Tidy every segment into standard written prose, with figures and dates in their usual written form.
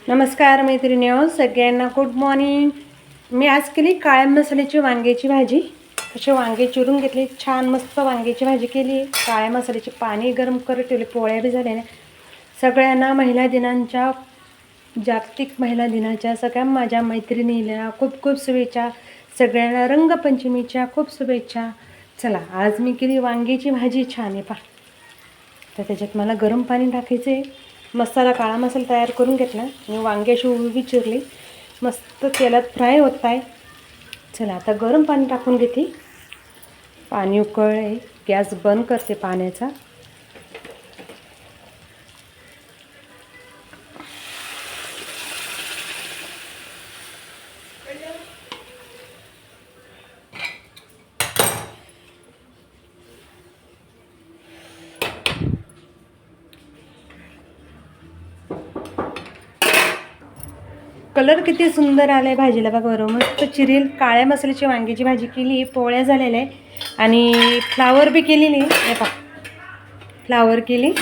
नमस्कार मैत्रिणींनो, सगळ्यांना गुड मॉर्निंग। मी आज केली काळ्या मसाल्याची वांग्याची भाजी। असे वांगे चिरून घेतले, छान मस्त वांग्याची भाजी केली। काळ्या मसाल्याचे पाणी गरम करत ठेवले, पोळ्या बी झाल्या। सगळ्यांना महिला दिनांच्या, जागतिक महिला दिनाच्या सगळ्या माझ्या मैत्रिणींना खूप खूप शुभेच्छा। सगळ्यांना रंगपंचमीच्या खूप शुभेच्छा। चला, आज मी केली वांग्याची भाजी, छान आहे पहा। तर त्याच्यात मला गरम पाणी टाकायचं आहे। मसाला, काळा मसाला तयार करून घेतला आणि वांग्याची उभी चिरली, मस्त तेलात फ्राय होत आहे। चला, आता गरम पाणी टाकून घेते। पाणी उकळले, गॅस बंद करते पाण्याचा। कलर किती सुंदर आलाय भाजीला बघा बरं, मस्त चिरेल काळ्या मसाल्याची वांग्याची भाजी केली, पोळ्या झालेल्या आहे आणि फ्लावर बी केलेली आहे। हे पहा, फ्लावर केली,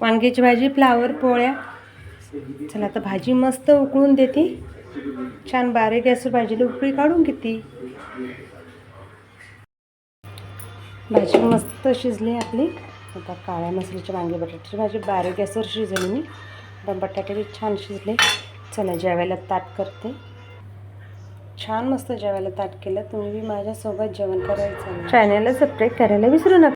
वांग्याची भाजी, फ्लावर, पोळ्या। चला, आता भाजी मस्त उकळून देते, छान बारीक गॅसवर भाजीला उकळी काढून घेते। भाजी मस्त शिजली आपली। आता काळ्या मसाल्याची वांगे बटाट्याची भाजी बारीक गॅसवर शिजवली मी। बटाटे बी छान शिजले। चला, जेवायला ताट करते। छान मस्त जेवायला ताट केलं। तुम्ही बी माझ्यासोबत जेवण करायचं, चॅनलला सबस्क्राईब करायला विसरू नका।